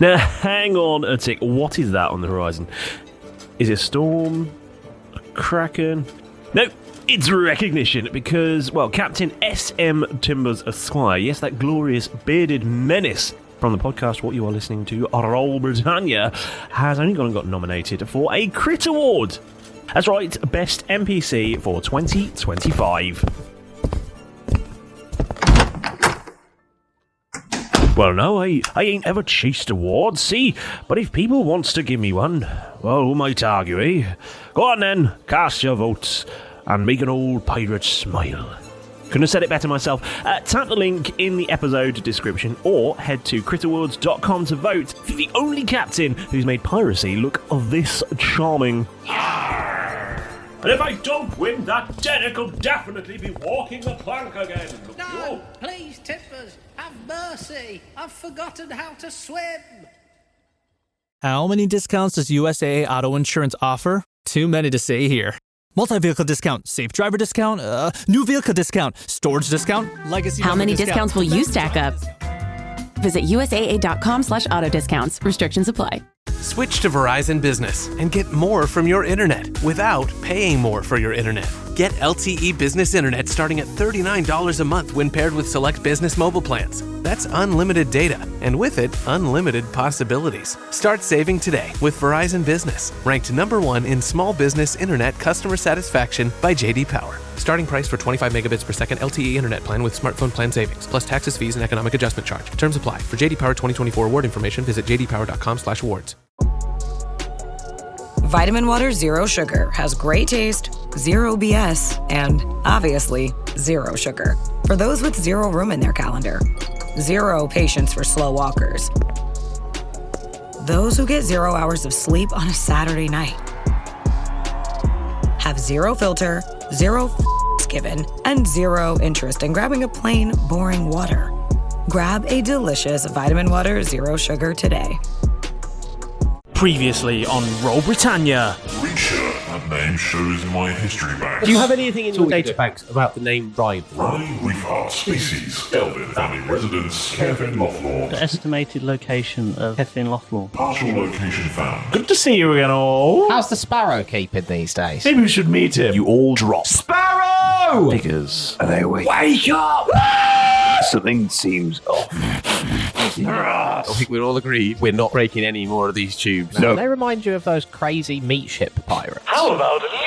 Now, hang on a tick. What is that on the horizon? Is it a storm? A kraken? Nope. It's recognition because, well, Captain S.M. Timbers Esquire, yes, that glorious bearded menace from the podcast What You Are Listening to, Roll Britannia, has only got nominated for a Crit Award. That's right, Best NPC for 2025. Well, no, I ain't ever chased awards, see? But if people wants to give me one, well, who might argue, eh? Go on then, cast your votes, and make an old pirate smile. Couldn't have said it better myself. Tap the link in the episode description, or head to critawards.com to vote for the only captain who's made piracy look this charming. And if I don't win, that Derek will definitely be walking the plank again. No, please, Timbers, have mercy. I've forgotten how to swim. How many discounts does USAA Auto Insurance offer? Too many to say here. Multi-vehicle discount, safe driver discount, new vehicle discount, storage discount, legacy. How many discounts will you stack up? Visit USAA.com/auto discounts. Restrictions apply. Switch to Verizon Business and get more from your internet without paying more for your internet. Get LTE Business Internet starting at $39 a month when paired with select business mobile plans. That's unlimited data, and with it, unlimited possibilities. Start saving today with Verizon Business, ranked #1 in small business internet customer satisfaction by J.D. Power. Starting price for 25 megabits per second LTE internet plan with smartphone plan savings, plus taxes, fees, and economic adjustment charge. Terms apply. For J.D. Power 2024 award information, visit jdpower.com/awards. Vitamin Water Zero Sugar has great taste, zero BS, and obviously zero sugar. For those with zero room in their calendar, zero patience for slow walkers, those who get 0 hours of sleep on a Saturday night, have zero filter, zero given, and zero interest in grabbing a plain, boring water. Grab a delicious Vitamin Water Zero Sugar today. Previously on Roll Britannia. Reacher, that name shows in my history bank. Do you have anything in your databanks about the name Ride? Rye Reef Art Species, Delvin, family residence, Kevin Loftlaw. The estimated location of Kevin Loftlaw. Partial location found. Good to see you again, all. How's the sparrow keeping these days? Maybe we should meet him. You all drop. Sparrow! Figures. Are they awake? Wake up! Something seems off. I think we're all agreed we're not breaking any more of these tubes. No. They remind you of those crazy meat ship pirates. How about a little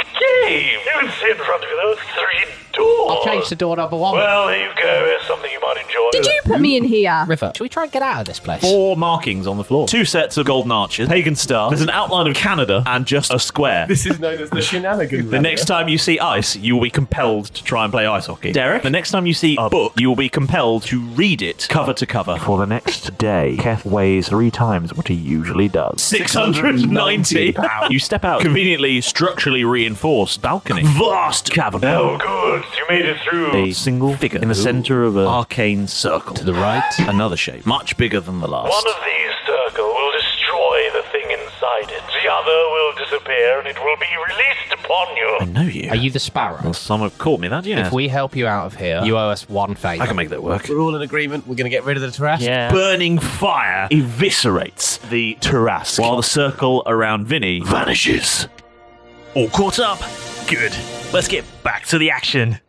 game? You can see in front of you those 3 doors. I'll change to door number 1. Well, there you go. It's something you might enjoy. Did you put me in here? River, should we try and get out of this place? 4 markings on the floor. 2 sets of golden arches, pagan star. There's an outline of Canada and just a square. This is known as the shenanigans. The next time you see ice, you will be compelled to try and play ice hockey. Derek, the next time you see a book, you will be compelled to read it cover to cover. For the next day, Keth weighs 3 times what he usually does. 690 pounds. You step out conveniently structurally reinforced balcony. Vast cavern. Oh, good. You made it through. A single figure in the center of an arcane circle. To the right, another shape, much bigger than the last. One of these circles will destroy the thing inside it. The other will disappear and it will be released upon you. I know you. Are you the sparrow? Well, some have called me that, yeah. If we help you out of here, you owe us 1 favour. I can make that work. We're all in agreement. We're going to get rid of the terrace. Yeah. Burning fire eviscerates the Tarrasque, while the circle around Vinny vanishes. All caught up? Good. Let's get back to the action.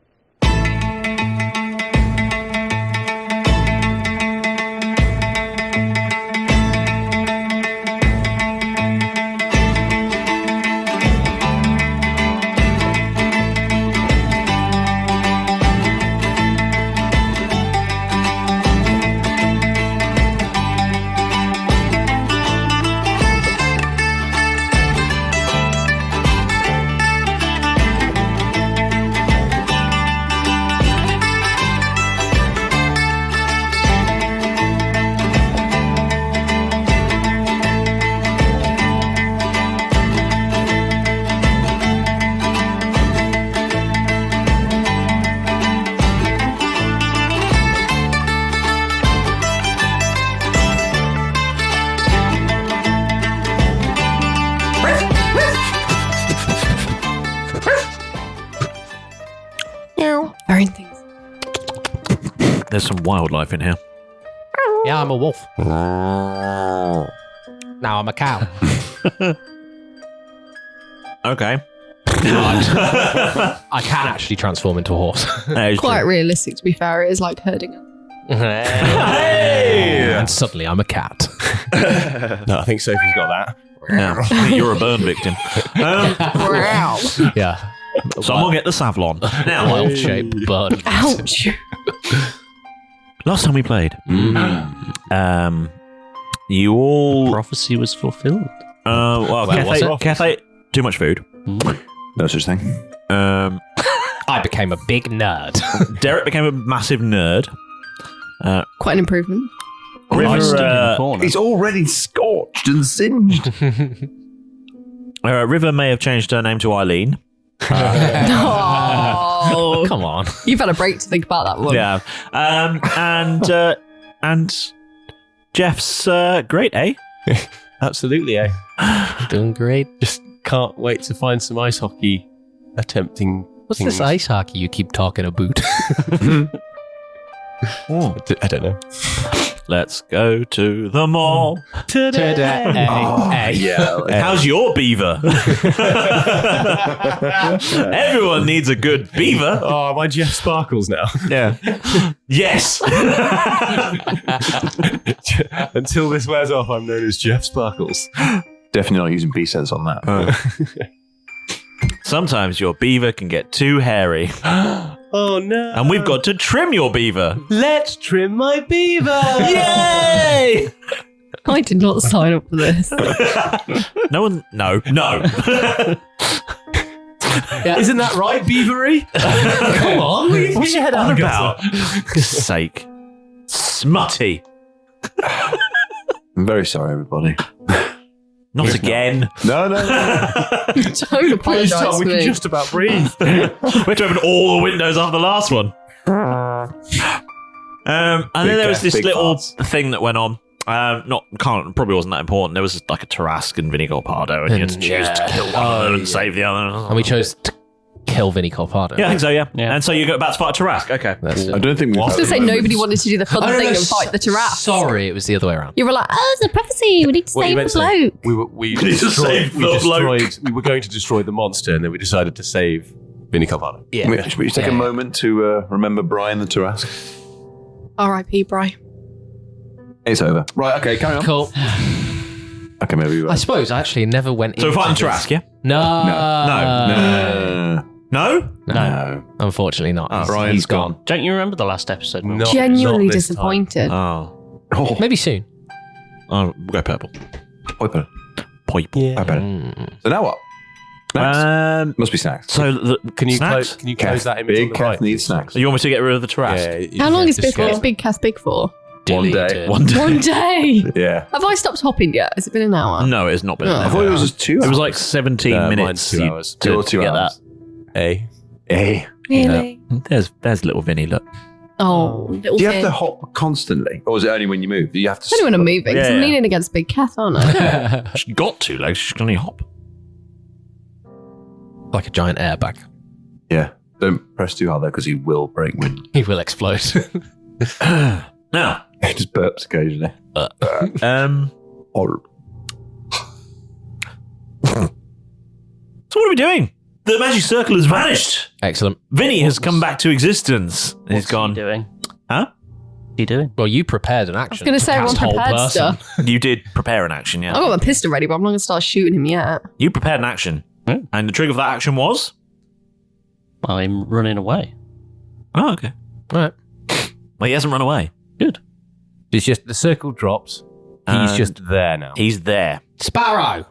There's some wildlife in here. Yeah, I'm a wolf. Now I'm a cow. Okay. I can actually transform into a horse. Quite realistic, to be fair. It is like herding them. Hey! And suddenly I'm a cat. No, I think Sophie's got that. Yeah. You're a burn victim. Yeah. Someone get the Savlon. Now, wild-shaped burn. Ouch. Last time we played, you all... Prophecy was fulfilled. Well, Cathay, too much food. No such thing. I became a big nerd. Derek became a massive nerd. Quite an improvement. River, he's already scorched and singed. River may have changed her name to Eileen. Oh, come on. You've had a break to think about that one. Yeah. And Jeff's great, eh? Absolutely, eh? Doing great. Just can't wait to find some ice hockey attempting. What's this ice hockey you keep talking about? I don't know. Let's go to the mall today. Yeah. How's your beaver? Everyone needs a good beaver. Oh, am I Jeff Sparkles now? Yeah. Yes. Until this wears off, I'm known as Jeff Sparkles. Definitely not using B-sense on that. Sometimes your beaver can get too hairy. Oh no. And we've got to trim your beaver. Let's trim my beaver. Yay! I did not sign up for this. No. Yeah. Isn't that right, beavery? Come on. What's your head on about? For sake. Smutty. I'm very sorry, everybody. Not again. No. Don't apologise to we me. can just about breathe. We had to open all the windows after the last one. And then there was this little thing that went on. Probably wasn't that important. There was like a Tarrasque and Vinny Golpardo, and you had to choose to kill one of them and save the other. And we chose to kill Vinny Golpardo. Yeah, I think so, yeah. And so you got about to fight a Tarrasque. Okay. I don't think we I was going to say nobody wanted to do the fun thing and fight the giraffe. Sorry, it was the other way around. You were like, oh, it's a prophecy. We need to save the bloke. We were going to destroy the monster, and then we decided to save Vinny Golpardo. Yeah. Should we take a moment to remember Brian the Tarrasque? R.I.P. Bri. It's over. Right, okay, carry on. Cool. Okay, maybe I suppose I actually never went into So we're fighting Tarrasque, yeah? No. Unfortunately not. Oh, Brian's gone. Don't you remember the last episode? Genuinely disappointed. Oh. Maybe soon. Oh, we'll go purple. Purple. Purple. I bet. So now what? Snacks? Must be snacks. So Can you snacks? close that image Big on the Kath right? needs snacks. You want me to get rid of the Tarrasque? Yeah, How long is this Big Cath big for? One day. One day. Yeah. Have I stopped hopping yet? Has it been an hour? No, it's not been. Oh. an I hour. thought it was just 2 hours. It was like 17 mine's minutes 2 hours. to 2 get hours. A. Really? There's little Vinny, look. Oh, little Do you have kid. to hop constantly? Or is it only when you move? Do you have to... Only when I'm moving, 'cause I'm Yeah. leaning against Big Cath, aren't I? She's got 2 legs, she can only hop. Like a giant airbag. Yeah. Don't press too hard though, because he will break wind. He will explode. Now, He just burps occasionally. so what are we doing? The magic circle has vanished. Excellent. Vinny has come back to existence. And he's What's gone. he doing? Huh? What's he doing? Well, you prepared an action. I was going to say everyone cast whole prepared person. stuff. You did prepare an action, yeah. I've got my pistol ready, but I'm not going to start shooting him yet. You prepared an action. And the trigger of that action was? Well, him running away. Oh, okay. All right. Well, he hasn't run away. Good. It's just the circle drops. He's And just there now. He's there. Sparrow!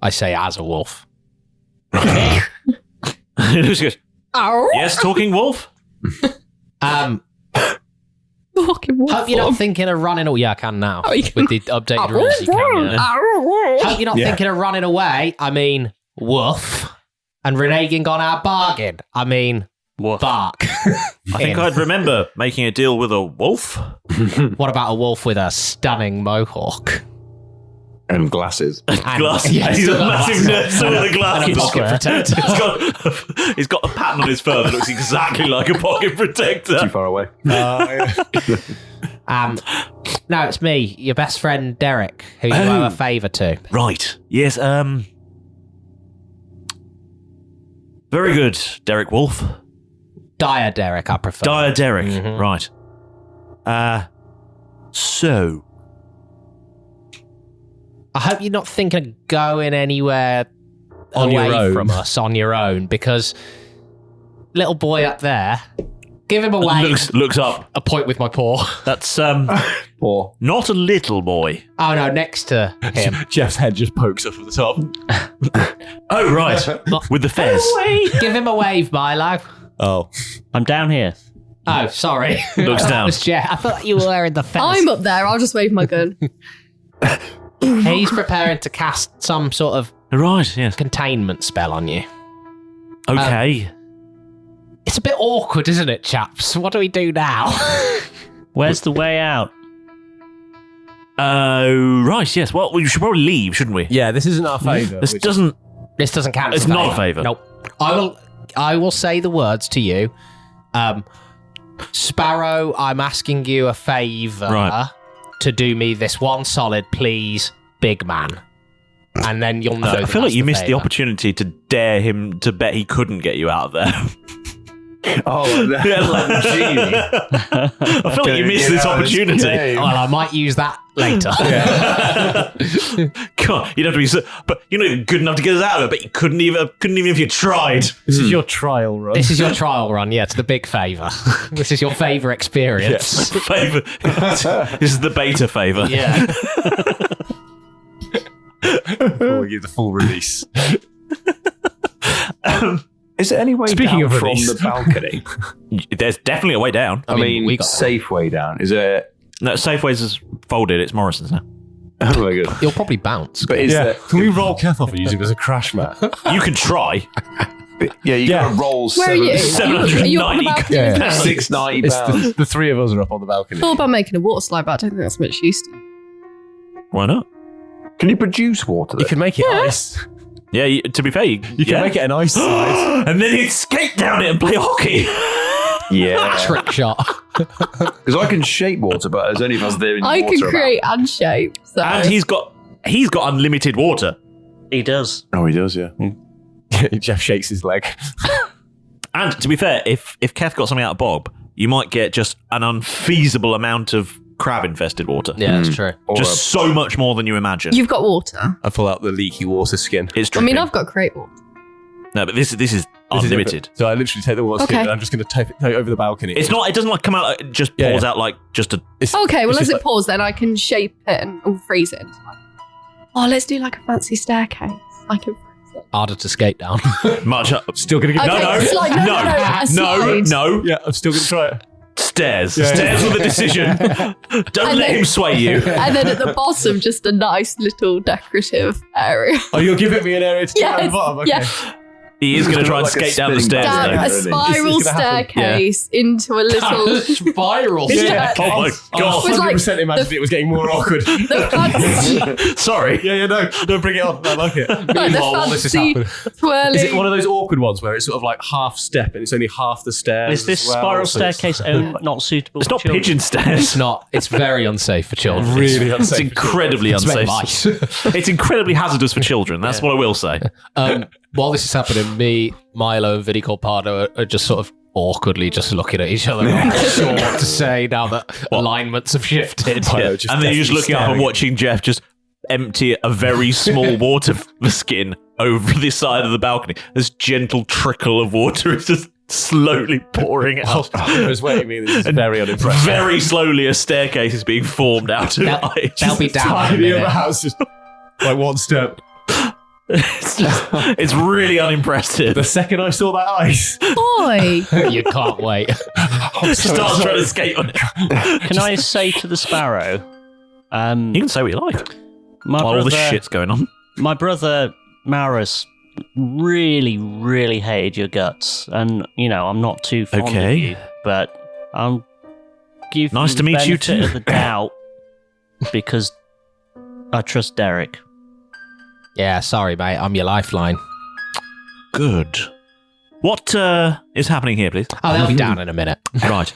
I say as a wolf. He just goes, Ow! yes, talking wolf? Fucking wolf. Hope you're not thinking of running away. Yeah, I can now. Oh, you can- With the updated rules, you can. Yeah. Hope you're not thinking of running away. I mean, woof. And reneging on our bargain. I mean, Woof. bark. I think I'd remember making a deal with a wolf. What about a wolf with a stunning mohawk? And glasses. Glasses. Yeah, He's a still massive nerd still with the glasses. And a pocket protector. he's got a pattern on his fur that looks exactly like a pocket protector. Too far away. No, it's me, your best friend Derek, who you owe a favour to. Right. Yes, very good, Derek Wolf. Dire Derek, I prefer. Dire Derek, right. So... I hope you're not thinking of going anywhere On your away own. from us on your own, because little boy up there, give him a wave. Looks up. A point with my paw. That's, not a little boy. Oh, no, next to him. Jeff's head just pokes up from the top. Oh, right. With the fez. Give him a wave, Milo. Oh. I'm down here. Oh, sorry. Looks down. It's Jeff. I thought you were wearing the fez. I'm up there. I'll just wave my gun. He's preparing to cast some sort of containment spell on you. Okay. It's a bit awkward, isn't it, chaps? What do we do now? Where's the way out? Right, yes. Well, we should probably leave, shouldn't we? Yeah, this isn't our favour. This doesn't count. It's not a favour. Nope. I will say the words to you. Sparrow, I'm asking you a favour to do me this one solid, please, big man. And then you'll know. I feel like you missed the opportunity to dare him to bet he couldn't get you out of there. Oh, genie. I feel like you missed this opportunity. Well, I might use that later. Come on, you'd have to be, but you're not even good enough to get us out of it. But you couldn't even if you tried. This is your trial run. This is your trial run. Yeah, it's the big favour. This is your favour experience. Yes, favour. This is the beta favour. Yeah. Before we give the full release. Is there any way Speaking down of from release. the balcony? There's definitely a way down. I mean, we got safe way down. Is there? No, Safeways is folded. It's Morrison's now. Oh my god! You'll probably bounce. But is there? Can we roll Keth off and use it as a crash mat? You can try. Yeah, you gotta roll. Where are you? 790 Are you on the balcony? Yeah. 690 It's pounds. the three of us are up on the balcony. I thought about making a water slide, but I don't think that's much use to you. Why not? Can you produce water? You can make it ice. Yeah, to be fair, you can make it an ice slide. And then he'd skate down it and play hockey. Yeah, trick shot. Because I can shape water, but it's only if I was there in I water. can create and shape. So. And he's got unlimited water. He does. Oh, he does, yeah. Jeff shakes his leg. And to be fair, if Keth got something out of Bob, you might get just an unfeasible amount of crab-infested water. Yeah, that's true. Just so much more than you imagine. You've got water. I pull out the leaky water skin. It's I dripping. mean, I've got create water. No, but this is unlimited. So I literally take the water skin Okay. and I'm just going to take it over the balcony. It's not. It doesn't like come out. Like, it just pours out like just a. Okay, well, it's as just it like- pours, then I can shape it and freeze it. Oh, let's do like a fancy staircase. I can freeze it. Harder to skate down. Much up. Still going to give Okay, it. slide, no, a slide. no. Yeah, I'm still going to try it. Stairs. Yeah. Stairs with a decision. Don't And let then- him sway you. And then at the bottom, just a nice little decorative area. Oh, you're giving me an area to get on the bottom? Okay. Yeah. He is going to try and Like a skate down the spinning stairs. Down though. a spiral It's gonna happen. staircase into a little. Spiral. Yeah. Oh my god. Was like 100% imagined it was getting more awkward. The fancy, Sorry. Yeah, no, don't bring it on. I like it. like the Meanwhile, this is fancy happening. twirling. Is it one of those awkward ones where it's sort of like half step and it's only half the stairs? Is this as well? spiral So it's staircase not suitable It's for not children? pigeon stairs. It's not. It's very unsafe for children. really It's unsafe? incredibly It's made unsafe. of ice. It's incredibly hazardous for children. That's what I will say. While this is happening, me, Milo, and Vinny Colpardo are just sort of awkwardly just looking at each other. I'm not sure what to say now that alignments have shifted. Milo Yeah. just And then you're just definitely looking up and staring. watching Jeff just empty a very small water skin over this side of the balcony. This gentle trickle of water is just slowly pouring out. I was waiting. This is very unimpressive. Very slowly, a staircase is being formed out of ice. They'll be down in a Tiny minute. other house, just like one step. It's really unimpressive. The second I saw that ice, Boy. You can't wait. Starts trying to skate on it. Can I say to the sparrow? You can say what you like. My While all this brother- shit's going on. My brother Maris really, really hated your guts, and I'm not too fond of you, but I'll give Nice you to the meet you benefit too. of the doubt because I trust Derek. Yeah, sorry, mate. I'm your lifeline. Good. What is happening here, please? Oh, they'll be down in a minute. Right.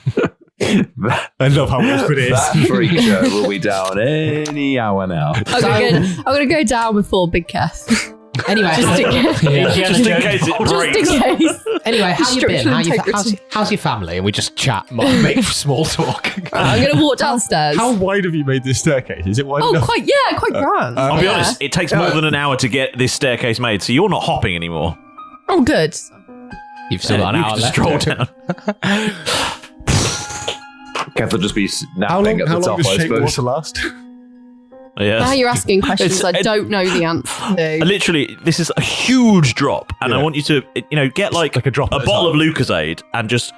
I love how awkward it is. That freak show will be down any hour now. I'm gonna go down before Big Kev. Anyway, just in case. Just in case it breaks. Just in case. Anyway, how you been? Structural How's your family? And we just chat, make small talk. I'm gonna walk downstairs. How wide have you made this staircase? Is it wide enough? Quite grand. I'll be honest, it takes more than an hour to get this staircase made, so you're not hopping anymore. Oh, good. You've still got an hour left. Stroll down. Kev will just be napping at the top, How long does I shake suppose. water last? Yes. Now you're asking questions I don't know the answer to. Literally, this is a huge drop, and I want you to, get like a drop, a bottle of Lucozade, and just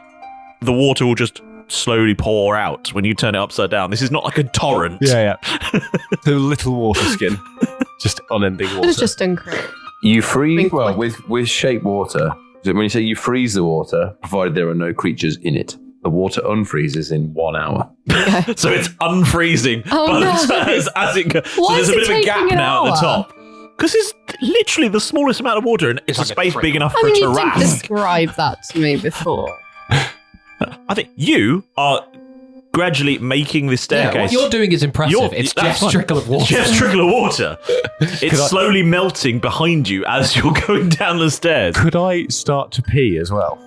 the water will just slowly pour out when you turn it upside down. This is not like a torrent. Yeah. The little water skin, just unending water. It's just incorrect. You freeze with shape water. So when you say you freeze the water, provided there are no creatures in it, the water unfreezes in 1 hour. So it's unfreezing. As it goes. So there's a bit of a gap now at the top. Because it's literally the smallest amount of water, and it's a space big enough for a you did terrace. describe that to me before. I think you are gradually making this staircase. Yeah, what you're doing is impressive. It's Jeff's trickle of water. Jeff's trickle of water. It's slowly melting behind you as you're going down the stairs. Could I start to pee as well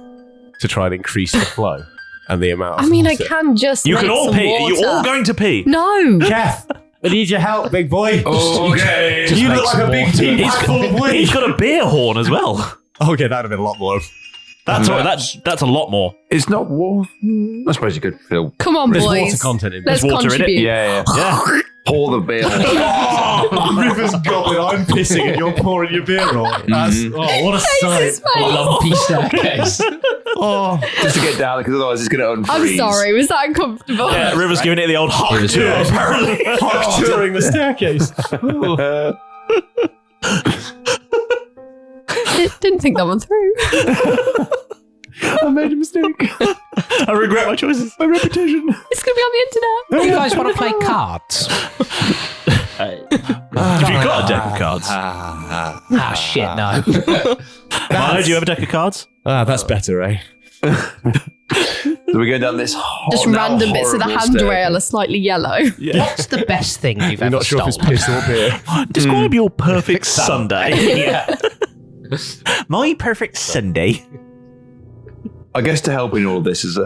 to try and increase the flow and the amount of I mean, water? I can just. You make can all some pee. water. Are you all going to pee? No. Kev, I need your help, big boy. Okay. You look like a big team pack full of weed. He's got a beer horn as well. Okay, that'd have been a lot more. That's a lot more. It's not water. I suppose you could fill. Come on, There's boys. water content in it. Let's There's water contribute. in it. Yeah. Pour the beer. River's goblin, I'm pissing and you're pouring your beer on. What a sight. Lumpy staircase. Just to get down, because otherwise it's going to unfreeze. I'm sorry. Was that uncomfortable? Yeah, River's giving it the old hawk tour, apparently. Hawk touring the staircase. Didn't think that one through. I made a mistake. I regret my choices. My reputation. It's going to be on the internet. You guys want to play cards? Have you got a deck of cards? Shit, no. Milo, do you have a deck of cards? That's better, eh? So we go down this Just random bits of the handrail are slightly yellow. What's the best thing you've I'm ever not sure if stolen? it's piss or beer. Describe your perfect Sunday. My perfect Sunday. I guess to help in all of this is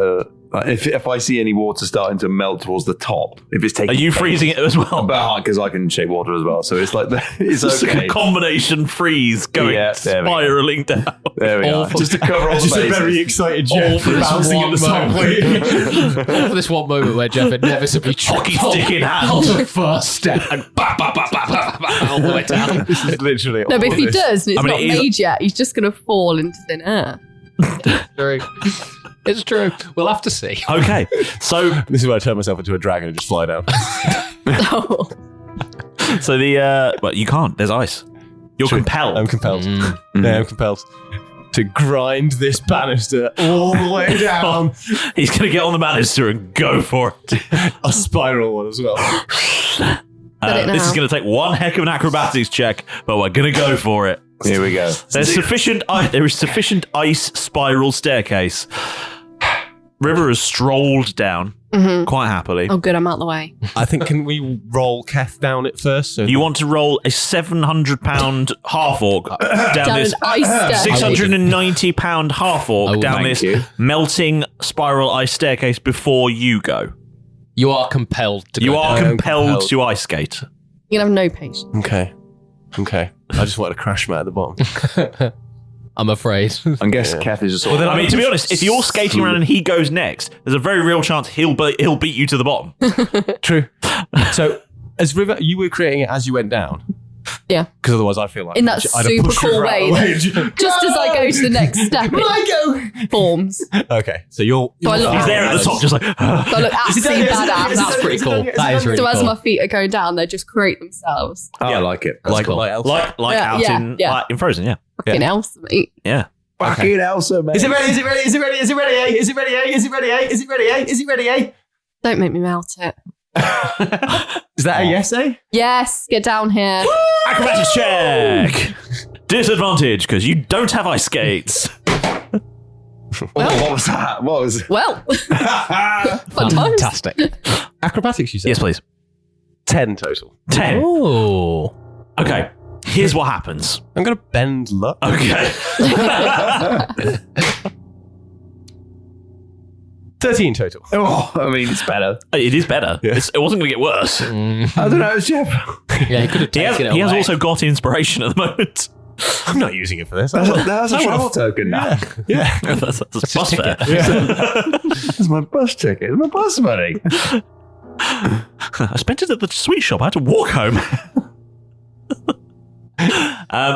if I see any water starting to melt towards the top, if it's taking, Are you freezing it as well? Because I can shape water as well, so it's like it's Just okay. like a combination freeze going spiraling down. There we are. Just to cover all the Just a bases. very excited Jeff for this bouncing at the one top. All for this one moment where Jeff inevitably Hockey tripped stick in hand. on the first step and all the way down. This is literally No, but if he all this. does and it's I mean, not it is- made yet, he's just going to fall into thin air. True. It's true. We'll have to see. Okay, so This is where I turn myself into a dragon and just fly down. Oh. so the but you can't. There's ice. You're compelled. I'm compelled. Yeah, I'm compelled to grind this banister all the way down. He's gonna get on the banister and go for it. A spiral one as well. This is gonna take one heck of an acrobatics check, but we're gonna go for it. Here we go. There is sufficient ice spiral staircase. River has strolled down quite happily. Oh, good. I'm out the way. I think, can we roll Keth down it first? So You want to roll a 700-pound half orc down this an ice staircase. 690-pound half orc down thank this you. melting spiral ice staircase before you go. You are compelled to You go are down. compelled to ice skate. You're going to have no patience. Okay. I just wanted to crash him out at the bottom. I'm afraid. I guess Keth is just sort of... I mean, to be honest, if you're skating around and he goes next, there's a very real chance he'll beat you to the bottom. True. So, as River, you were creating it as you went down? Yeah. Because otherwise I feel like In that I'd have super pushed cool River out way. of the way. Just as I go to the next step, it forms. Okay, so you're So I look He's there at the top, just like... So I look absolutely badass. That's pretty cool. That is really So as cool. my feet are going down, they just create themselves. Oh, I like it. like cool. out Yeah, in Frozen, yeah. Fucking Elsa, mate. Yeah. Fucking Elsa, man. Is it ready? Is it ready? Is it ready? Is it ready? Eh? Is it ready? Eh? Is it ready? Eh? Is it ready? Eh? Is it ready? Eh? Don't make me melt it. Is that a yes, eh? Yes, get down here. Acrobatics check! Disadvantage, because you don't have ice skates. What was that? What was? Well, fun times. Fantastic. Acrobatics, you said? Yes, please. 10 total. 10. Oh. Okay. Here's what happens. I'm going to bend luck. Okay. 13 total. Oh, I mean, it's better. It is better. Yeah. It wasn't going to get worse. I don't know, Jeff. Yeah, he could have taken it He has away. also got inspiration at the moment. I'm not using it for this. That's a travel token now. Yeah. That's bus fare. That's my bus ticket. It's my bus money. I spent it at the sweet shop. I had to walk home.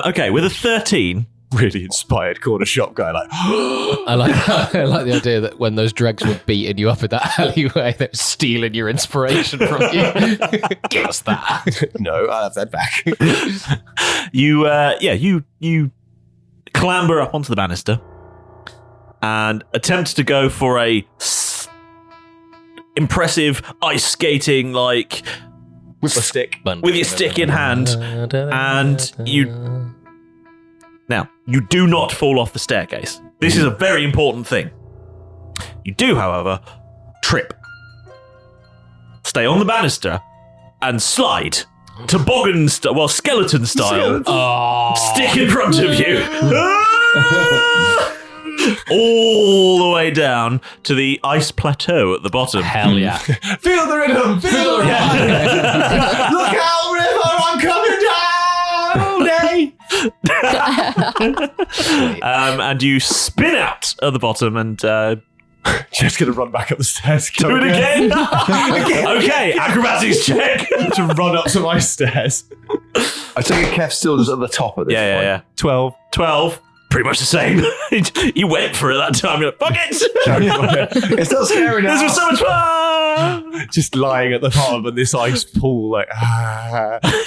Okay, with a 13. Really inspired corner shop guy. Like, I like the idea that when those dregs were beating you up in that alleyway, they were stealing your inspiration from you. Give us that. No, I'll have that back. You clamber up onto the banister and attempt to go for a impressive ice skating, like with a stick, with your stick in hand, and you. Now, you do not fall off the staircase. This is a very important thing. You do, however, trip. Stay on the banister and slide. Toboggan skeleton style. Stick in front of you. All the way down to the ice plateau at the bottom. Hell yeah. Feel the rhythm. Feel the rhythm. Look out, river, I'm coming down. And you spin out at the bottom and Jeff's going to run back up the stairs. do it again. Okay, acrobatics check. To run up some ice stairs. I take it Kev's still just at the top of this point. Yeah. 12. 12. Pretty much the same. You went for it that time. You're like, fuck it. It's not scary now. This was so much fun. Just lying at the bottom of this ice pool, like,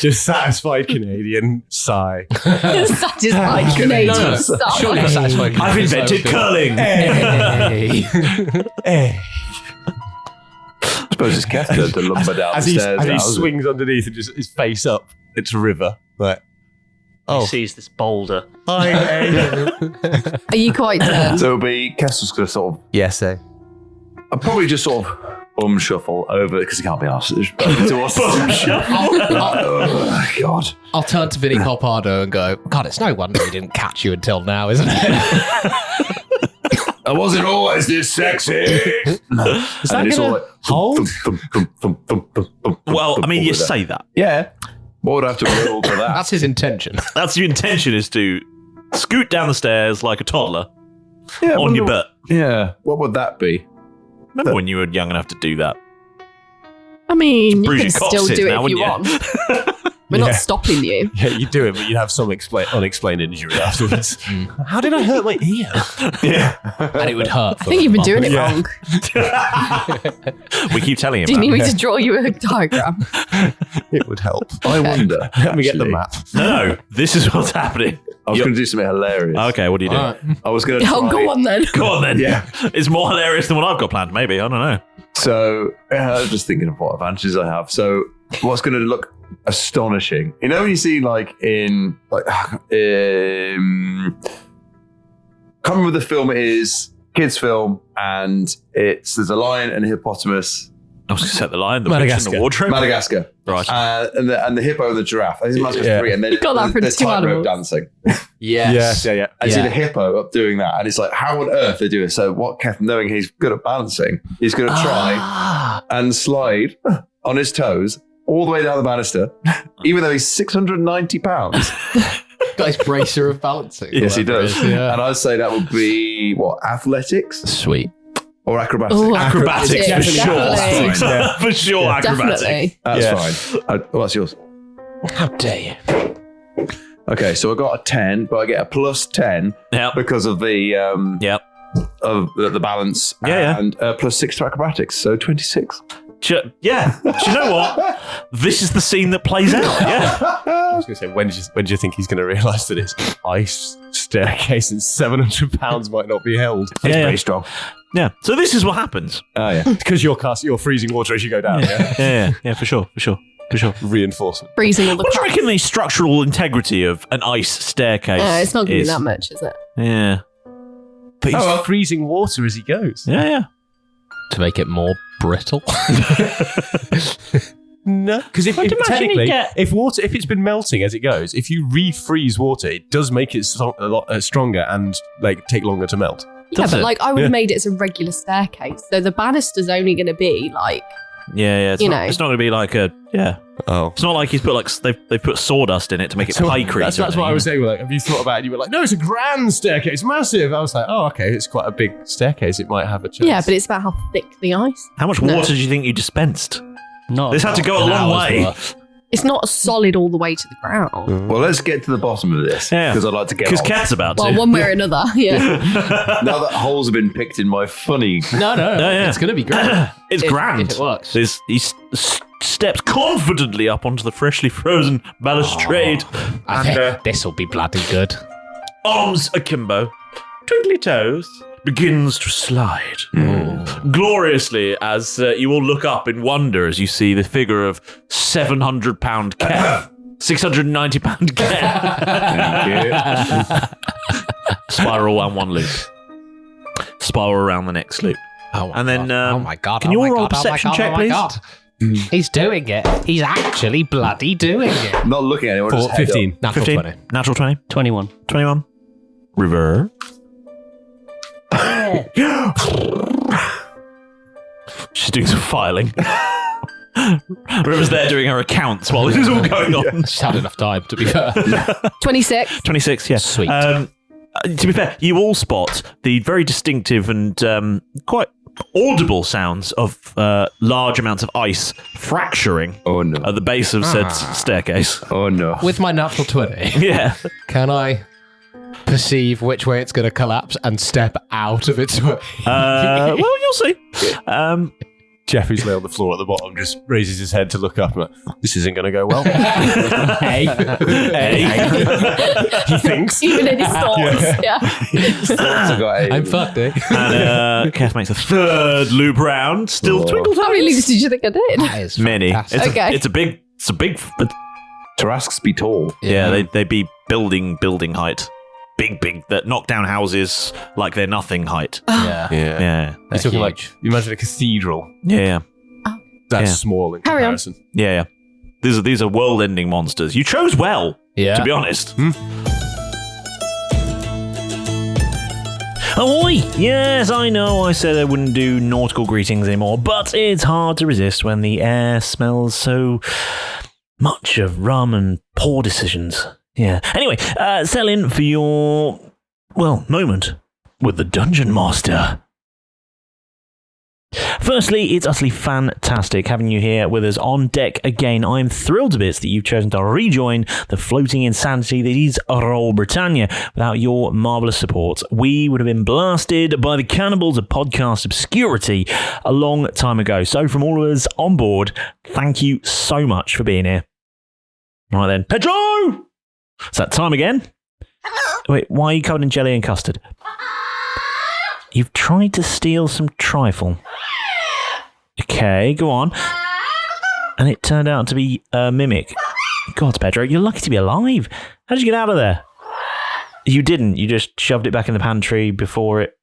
just satisfied Canadian sigh. Satisfied Canadian sigh. Surely a satisfied I've invented curling. Hey. I suppose it's Kev to lumber down the stairs. As he swings underneath and just his face up, it's a river. Like, He sees this boulder. Are you quite done? So it'll be Kev's just going to sort of. yes, eh? I'll probably just sort of shuffle over because he can't be asked. Oh, God. I'll turn to Vinny Colpardo and go, God, it's no wonder he didn't catch you until now, isn't it? I wasn't always this sexy. Is that gonna hold? Well, I mean, you say that. Yeah. What would I have to roll for that? That's his intention. That's your intention, is to scoot down the stairs like a toddler on your butt. Yeah. What would that be? Remember when you were young enough to do that? I mean, you bruise can your still coccyx do it now, if you wouldn't want. We're not stopping you. Yeah, you do it, but you'd have some unexplained injury afterwards. How did I hurt my ear? Yeah. And it would hurt. I think you've been doing it wrong. We keep telling him Do you that. need me to draw you a diagram? It would help. I wonder. Let me get the map. No, this is what's happening. I was going to do something hilarious. Okay, what do you do? Right. I was going to Oh, go on then. Go on then. Yeah. It's more hilarious than what I've got planned, maybe. I don't know. So I was just thinking of what advantages I have. So what's going to look astonishing? You know when you see like in like can't remember the film it is, kids film, and there's a lion and a hippopotamus. I was going to set the lion, the witch, and the wardrobe. Madagascar. Right. And the hippo and the giraffe. I think Madagascar 3. And then You got that from there's two tightrope animals. dancing. Yes. Yeah. I see the hippo up doing that, and it's like, how on earth they do it? So what Kev, knowing he's good at balancing, he's going to try and slide on his toes all the way down the banister, even though he's 690 pounds. Got his bracer of balancing. Yes, he does. Yeah. And I'd say that would be, what, athletics? Sweet. Or acrobatics? Oh, Acrobatics, for sure. Definitely. For sure, acrobatics. Definitely. That's fine. What's yours? How dare you? Okay, so I got a 10, but I get a plus 10 because of the of the balance and plus 6 to acrobatics, so 26. Do you know what? This is the scene that plays out. Yeah. I was going to say, when do you think he's going to realise that his ice staircase and 700 pounds might not be held? It's very strong. Yeah. So this is what happens. Oh, yeah. Because you're freezing water as you go down. Yeah, for sure. Reinforcement. Freezing all the What do you cracks. reckon the structural integrity of an ice staircase It's not going to be is? that much, is it? Yeah. But he's freezing water as he goes. Yeah. To make it more brittle. No, because if it's been melting as it goes, if you refreeze water, it does make it a lot stronger and take longer to melt. Yeah, but I would have made it as a regular staircase, so the banister's only going to be It's not going to be like a Oh, it's not like he's put they've put sawdust in it to make it pie-crease. That's what I was saying. Have you thought about it? You were like, no, it's a grand staircase, massive. I was like, oh, okay, it's quite a big staircase. It might have a chance. Yeah, but it's about how thick the ice. How much water do you think you dispensed? This had to go a an long hour's way. worth. It's not solid all the way to the ground. Well, let's get to the bottom of this because I'd like to get. Because Kat's about to. Well, one way or another. Yeah. Now that holes have been picked in my funny. No, it's going to be great. It's grand. If it works. He steps confidently up onto the freshly frozen balustrade. I think this will be bloody good. Arms akimbo, twinkly toes, begins to slide gloriously as you all look up in wonder as you see the figure of 700-pound Kev, 690-pound Kev. Spiral around one loop, spiral around the next loop, and then oh my god! Can you all roll a perception check, please? He's doing it. He's actually bloody doing it. Not looking at anyone. 15. Natural 15. 20. Natural 20. 21. 21. Reverse. She's doing some filing. River's there doing her accounts while this is all going on. She's had enough time, to be fair. 26. 26, yeah. Sweet. To be fair, you all spot the very distinctive and quite audible sounds of large amounts of ice fracturing at the base of said staircase. Oh no. With my natural 20, Yeah. can I perceive which way it's going to collapse and step out of its way? Well, you'll see. Jeff, who's lay on the floor at the bottom, just raises his head to look up. And like, this isn't going to go well. Hey. He thinks. Even in his thoughts. Yeah. I'm fucked, eh? And Kath makes a third loop round. Still twinkle How many loops did you think I did? That is many. fantastic. It's a big. Tarasques be tall. Yeah, they be building height. Big, that knock down houses like they're nothing height. Yeah. You're talking like, you imagine a cathedral. Yeah. That's small in Carry on. comparison. Yeah. These are world-ending monsters. You chose well, Yeah. to be honest. Ahoy! Yes, I know I said I wouldn't do nautical greetings anymore, but it's hard to resist when the air smells so much of rum and poor decisions. Yeah. Anyway, sell in for your, moment with the Dungeon Master. Firstly, it's utterly fantastic having you here with us on deck again. I'm thrilled to bits that you've chosen to rejoin the floating insanity that is Roll Britannia. Without your marvellous support, we would have been blasted by the cannibals of podcast obscurity a long time ago. So from all of us on board, thank you so much for being here. Right then, Pedro! It's that time again. Wait, why are you covered in jelly and custard? You've tried to steal some trifle. Okay, go on. And it turned out to be a mimic. God, Pedro, you're lucky to be alive. How did you get out of there? You didn't. You just shoved it back in the pantry before it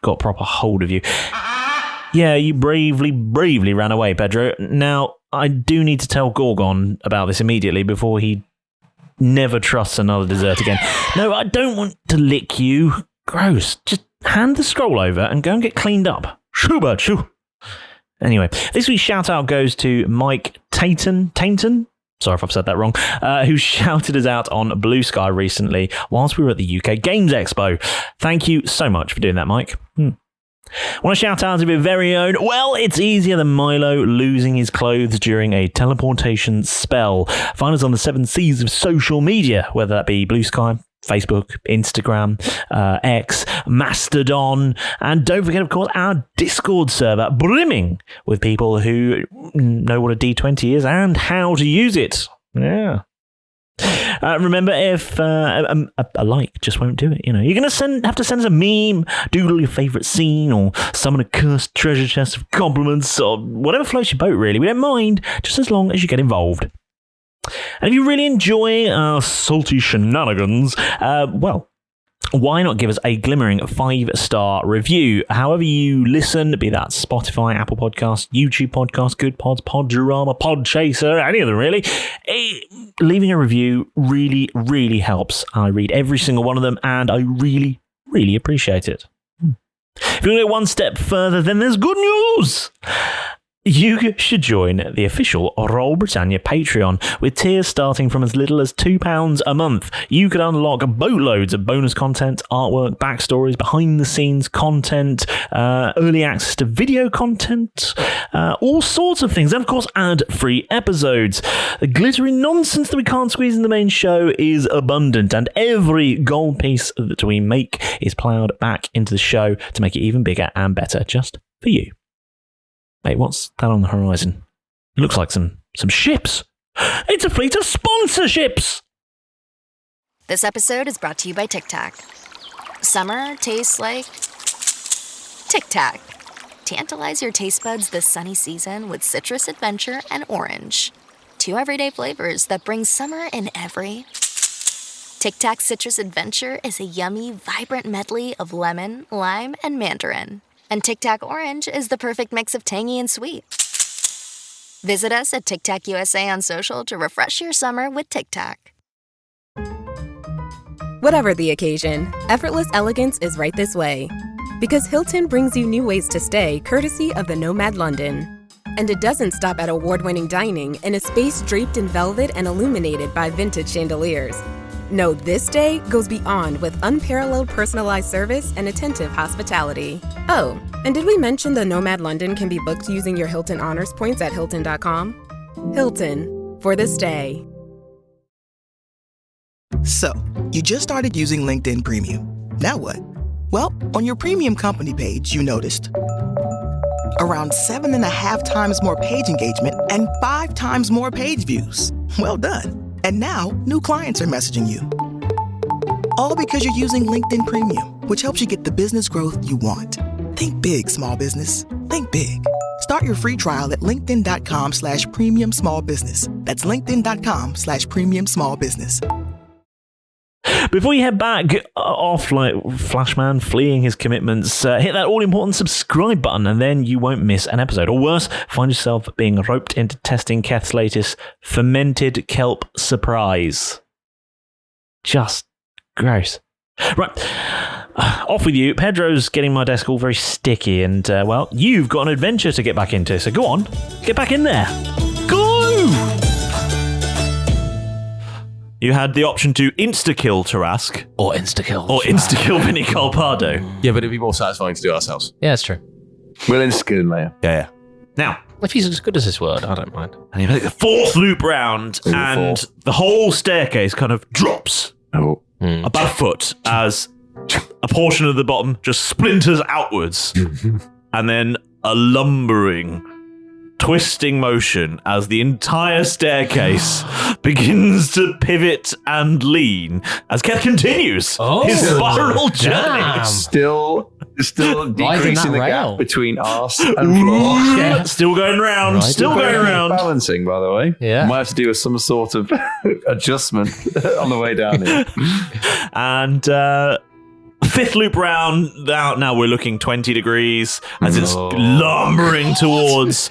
got proper hold of you. Yeah, you bravely ran away, Pedro. Now, I do need to tell Gorgon about this immediately before he never trusts another dessert again. No, I don't want to lick you. Gross. Just hand the scroll over and go and get cleaned up. Shoo, bud, shoo. Anyway, this week's shout out goes to Mike Tainton? Sorry if I've said that wrong. Who shouted us out on Blue Sky recently whilst we were at the UK Games Expo. Thank you so much for doing that, Mike. Want to shout out to your very own? Well, it's easier than Milo losing his clothes during a teleportation spell. Find us on the 7 Cs of social media, whether that be Blue Sky, Facebook, Instagram, X, Mastodon, and don't forget, of course, our Discord server brimming with people who know what a D20 is and how to use it. Yeah. Remember, if a like just won't do it, you're going to have to send us a meme, doodle your favourite scene, or summon a cursed treasure chest of compliments, or whatever floats your boat, really. We don't mind, just as long as you get involved. And if you really enjoy our salty shenanigans, why not give us a glimmering 5-star review? However you listen, be that Spotify, Apple Podcasts, YouTube Podcasts, Good Pods, Podurama, Podchaser, any of them really. Leaving a review really, really helps. I read every single one of them, and I really, really appreciate it. If you want to go one step further, then there's good news. You should join the official Roll Britannia Patreon with tiers starting from as little as £2 a month. You could unlock boatloads of bonus content, artwork, backstories, behind-the-scenes content, early access to video content, all sorts of things, and of course ad-free episodes. The glittery nonsense that we can't squeeze in the main show is abundant, and every gold piece that we make is ploughed back into the show to make it even bigger and better just for you. Mate, what's that on the horizon? It looks like some ships. It's a fleet of sponsorships. This episode is brought to you by Tic Tac. Summer tastes like Tic Tac. Tantalize your taste buds this sunny season with citrus adventure and orange. 2 everyday flavors that bring summer in every. Tic Tac Citrus Adventure is a yummy, vibrant medley of lemon, lime, and mandarin. And Tic Tac Orange is the perfect mix of tangy and sweet. Visit us at Tic Tac USA on social to refresh your summer with Tic Tac. Whatever the occasion, effortless elegance is right this way. Because Hilton brings you new ways to stay courtesy of the Nomad London. And it doesn't stop at award-winning dining in a space draped in velvet and illuminated by vintage chandeliers. No, this day goes beyond with unparalleled personalized service and attentive hospitality. Oh, and did we mention the Nomad London can be booked using your Hilton Honors points at Hilton.com? Hilton, for the stay. So, you just started using LinkedIn Premium. Now what? Well, on your Premium company page, you noticed around 7.5 times more page engagement and 5 times more page views. Well done. And now, new clients are messaging you. All because you're using LinkedIn Premium, which helps you get the business growth you want. Think big, small business. Think big. Start your free trial at linkedin.com/premium small business. That's linkedin.com/premium small business. Before you head back off like Flashman fleeing his commitments, hit that all-important subscribe button and then you won't miss an episode. Or worse, find yourself being roped into testing Keth's latest fermented kelp surprise. Just gross. Right, off with you. Pedro's getting my desk all very sticky and, well, you've got an adventure to get back into, so go on, get back in there. Go! You had the option to insta-kill Tarask. Or insta-kill. Or insta-kill Vinny Colpardo. Yeah, but it'd be more satisfying to do it ourselves. Yeah, that's true. We'll insta-kill him later. Yeah. Now, if he's as good as this word, I don't mind. And you make the 4th loop round, and the whole staircase kind of drops about a foot as a portion of the bottom just splinters outwards. And then a lumbering, twisting motion as the entire staircase begins to pivot and lean as Keth continues his spiral journey. Still decreasing the gap between arse and floor. Yeah. Still going round. Right. Still going round. Balancing, by the way. Yeah. Might have to do with some sort of adjustment on the way down here. And 5th loop round, now we're looking 20 degrees as it's lumbering towards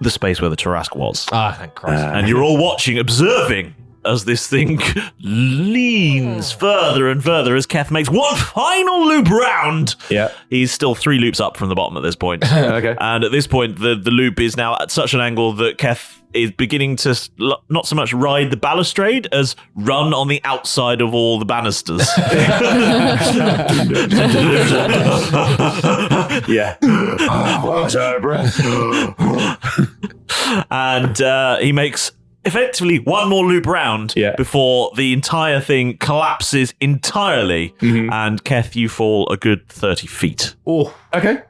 the space where the Tarask was. Ah, thank Christ. And you're all watching, observing as this thing leans further and further as Keth makes one final loop round. Yeah. He's still 3 loops up from the bottom at this point. Okay. And at this point, the loop is now at such an angle that Keth is beginning to not so much ride the balustrade as run on the outside of all the banisters. Yeah. What's our breath? And he makes effectively one more loop round before the entire thing collapses entirely. And Keth, you fall a good 30 feet. Oh, okay.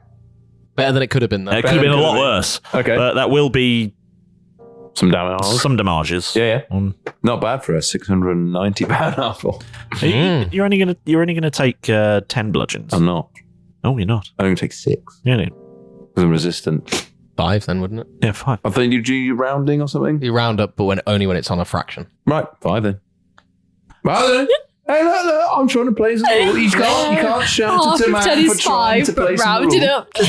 Better than it could have been, though. It could have been a lot worse. Okay. But that will be some damages. Some damages. Yeah. Not bad for a 690-pound apple. You're only gonna take 10 bludgeons. I'm not. Oh, you're not. I'm going to take 6. Yeah. Because I'm resistant. 5 then, wouldn't it? Yeah, 5. I think you do your rounding or something? You round up, but only when it's on a fraction. Right, 5 then. Well then. Hey, look, I'm trying to play some rules. You can't shout Half at a of man 10 for is trying 5, to play but some rounded rules. up to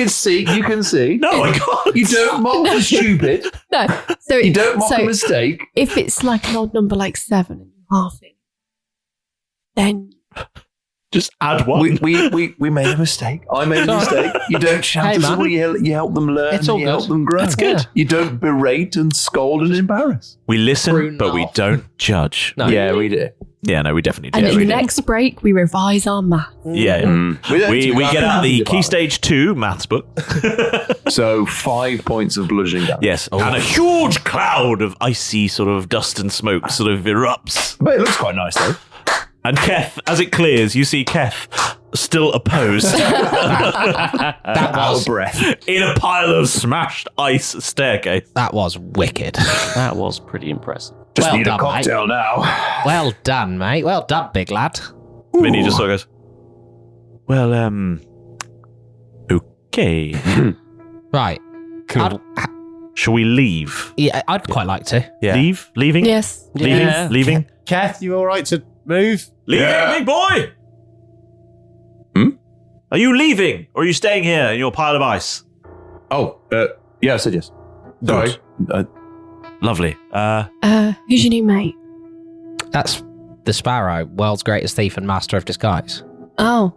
6. You can see. No, I can't. You don't mock the stupid. No. So You don't mock a mistake. If it's like an odd number like 7 and half it, then just add one. We made a mistake. I made a mistake. You don't shout Hey, at man. someone. You help them learn. It's all you good. help them grow. That's good. You don't berate and scold and embarrass. We listen, but we don't judge. No. Yeah, we do. Yeah, no, we definitely do. and Yeah, in we the do. next break we revise our math. Yeah. We get out the Key Stage 2 maths book. So 5 points of bludgeoning damage. Yes. And a huge cloud of icy sort of dust and smoke sort of erupts. But it looks quite nice though. And Keth, as it clears, you see Keth still opposed. That Out was of breath. In a pile of smashed ice staircase. that was wicked. That was pretty impressive. Just Well need done, a cocktail now. Well done, mate. Well done, big lad. Vinny just sort of goes, well, okay. Right. Shall we leave? Yeah, I'd quite like to. Yeah. Leaving? Yes. Leaving? Yeah. Leaving? Kath, you all right to move? Leaving, big boy! Are you leaving? Or are you staying here in your pile of ice? Oh, yeah, I said yes. Sorry. Lovely. Who's your new mate? That's the Sparrow, world's greatest thief and master of disguise. Oh.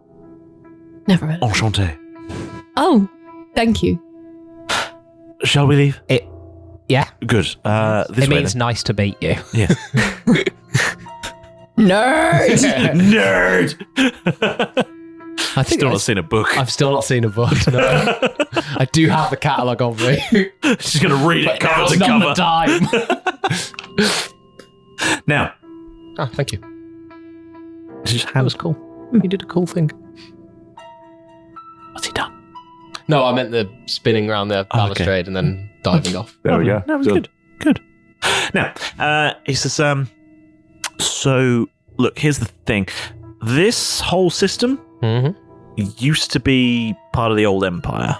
Never heard of it. Enchanté. Oh, thank you. Shall we leave? Yeah. Good. This It way means then. nice to meet you. Yeah. Nerd! Nerd! I think Still not seen a book. I've still not seen a book. No. I do have the catalogue on me. She's going to read it But cover now's to not cover. the time. Now, Thank you. That was cool. You did a cool thing. what's he done? No, I meant the spinning around the balustrade and then diving off. There we go. That was good. Now, he says, so, look, here's the thing. This whole system used to be part of the old empire.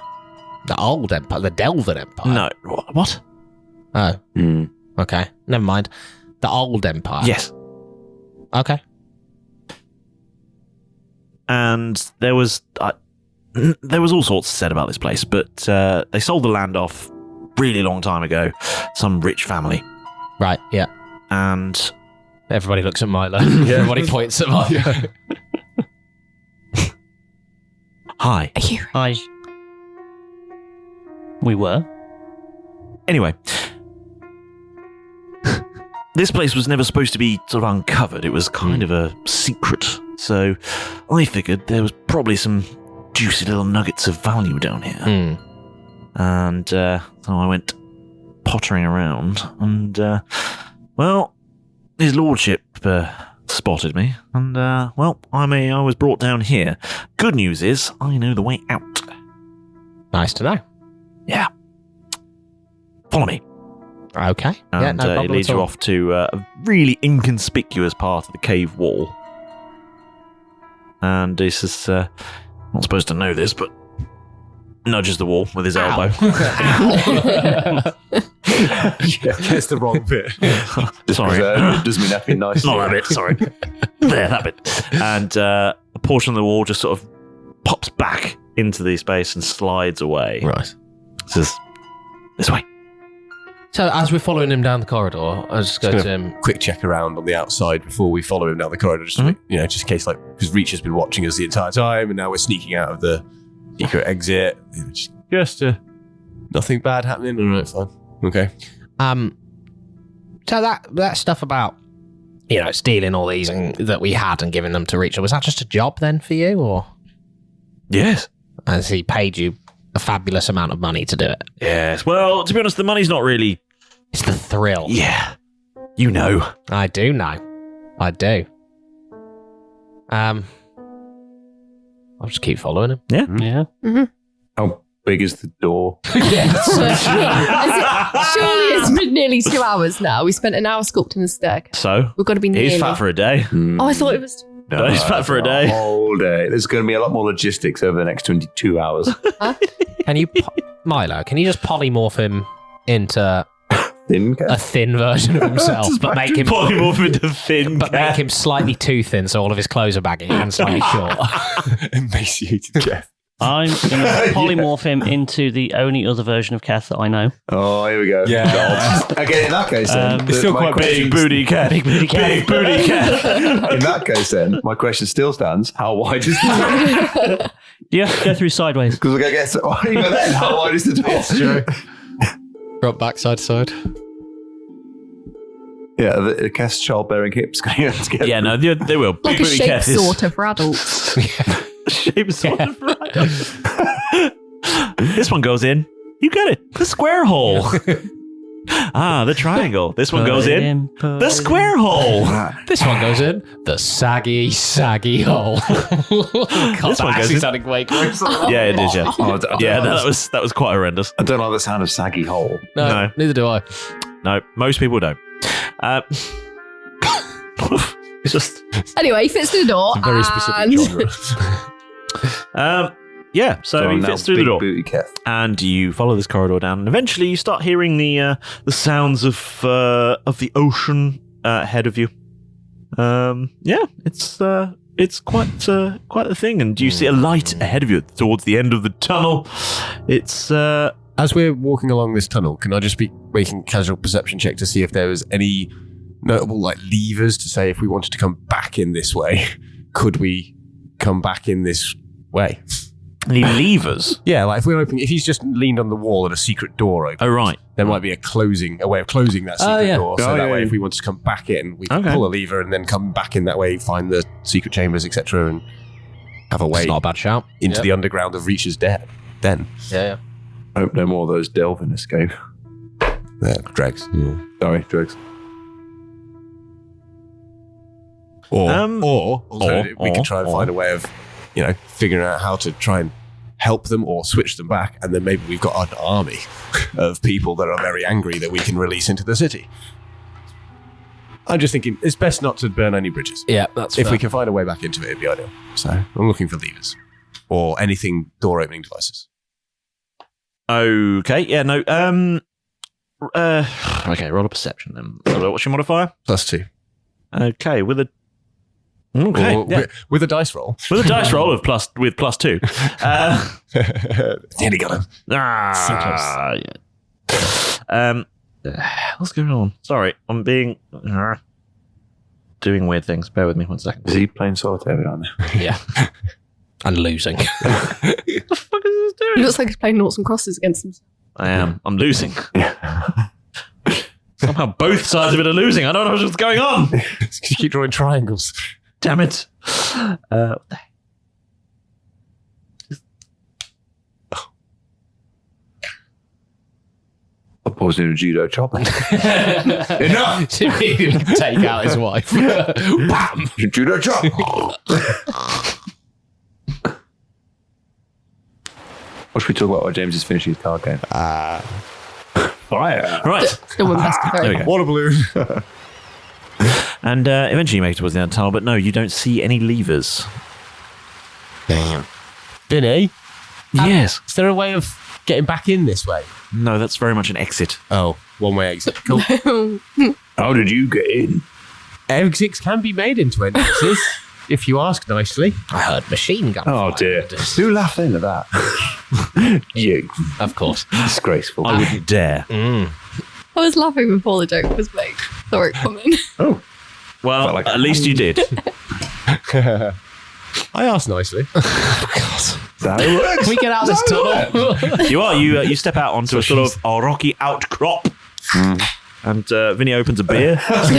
The old empire? The Delvin Empire? No. What? Oh. Okay. Never mind. The old empire? Yes. Okay. And there was all sorts said about this place, but they sold the land off really long time ago. Some rich family. Right, yeah. And everybody looks at Milo. Everybody points at Milo. Hi. Hi. We were. Anyway, this place was never supposed to be sort of uncovered. It was kind of a secret. So I figured there was probably some juicy little nuggets of value down here. And so I went pottering around and, well, his lordship spotted me. And, well, I was brought down here. Good news is I know the way out. Nice to know. Yeah. Follow me. Okay. And yeah, no problem it leads at all. you off to a really inconspicuous part of the cave wall. And he says, not supposed to know this, but nudges the wall with his elbow. That's the wrong bit. Sorry. It does mean nothing nice. Not that bit, sorry. There, that bit. And a portion of the wall just sort of pops back into the space and slides away. Right. Says, this way. So as we're following him down the corridor, I was just going to him. Quick check around on the outside before we follow him down the corridor, just to make, just in case, like, because Reach has been watching us the entire time, and now we're sneaking out of the secret exit. Just nothing bad happening. All right, fine. Okay. So that stuff about stealing all these and that we had and giving them to Reach, was that just a job then for you, or? Yes. As he paid you a fabulous amount of money to do it. Yes. Well, to be honest, the money's not really. It's the thrill. Yeah. You know. I do know. I do. I'll just keep following him. Yeah. Yeah. Mm-hmm. How big is the door? Surely it's been nearly 2 hours now. We spent an hour sculpting the staircase. So? We've got to be nearly. He's fat for a day. Oh, I thought it was. No, he's fat for a day. Whole day. There's going to be a lot more logistics over the next 22 hours. Can you, Milo, can you just polymorph him into a thin version of himself, but make him polymorph into thin, but make him slightly too thin, so all of his clothes are baggy and slightly short. Emaciated Keth. I'm going to polymorph him into the only other version of Keth that I know. Oh, here we go. Yeah. Again, in that case, then it's still quite big booty Keth. Big booty Keth. Big booty Keth. In that case, then my question still stands: how wide is the door? You have to go through sideways. Because we're going to get even then. How wide is the door? It's true. Front, back, side to side. Yeah, the Keth's childbearing hips. Yeah, no, they will. Like Big a booty shape Keth is sorter for adults. shape sorter for adults. This one goes in. You get it. The square hole. The triangle. This one goes in. The square hole. This one goes in the saggy hole. God, This one goes in. sounding way closer. Yeah, it is. Yeah, that was quite horrendous. I don't like the sound of saggy hole. No, neither do I. No, most people don't. It's just Anyway, he fits through the door. Very specific genre. yeah. So he now fits through the big door, booty Keth. and you follow this corridor down, and eventually you start hearing the sounds of the ocean ahead of you. Yeah, it's quite the thing, and you see a light ahead of you towards the end of the tunnel. It's As we're walking along this tunnel, can I just be making a casual perception check to see if there was any notable levers to say if we wanted to come back in this way, could we come back in this way? Any levers? Yeah, if we're opening, if he's just leaned on the wall and a secret door open. Oh, right. There might be a way of closing that secret door. So that way, yeah. if we wanted to come back in, we can pull a lever and then come back in that way, find the secret chambers, etc., and have a way. It's not a bad shout. Into the underground of Reach's den. Yeah. I hope no more of those Delvin escape. Dregs. Yeah. Sorry, Dregs. Or we could try and find a way of, figuring out how to try and help them or switch them back, and then maybe we've got an army of people that are very angry that we can release into the city. I'm just thinking it's best not to burn any bridges. Yeah, that's if fair. we can find a way back into it, it'd be ideal. So I'm looking for levers or anything door opening devices. Okay, yeah, no. Okay, roll a perception then. What's your modifier? +2. Okay, with a with a dice roll. With a dice roll with +2. Nearly got him. Yeah. What's going on? Sorry, I'm being doing weird things. Bear with me 1 second. Is he playing solitaire behind there? Yeah. And losing. What the fuck is this doing? He looks like he's playing noughts and crosses against himself. I am. I'm losing. Somehow both sides of it are losing. I don't know what's going on. You keep drawing triangles. Damn it. I'm pausing a judo chop. Enough! Take out his wife. Bam! Judo chop! What should we talk about while James is finishing his card game? Fire! Right. Still win best of There we go. Water balloon. And eventually you make it towards the end of the tunnel, but no, you don't see any levers. Damn. Vinny? Yes. Is there a way of getting back in this way? No, that's very much an exit. Oh, one-way exit. Cool. How did you get in? Exits can be made into entrances, if you ask nicely. I heard machine gun. Oh dear. Who laughed into that? You. Of course. Disgraceful. I wouldn't dare. I was laughing before the joke was made. Saw it coming. Oh. Well, at least you did. I asked nicely. That works. Can we get out of this tunnel? You are. You step out onto a sort of a rocky outcrop. And Vinny opens a beer. God,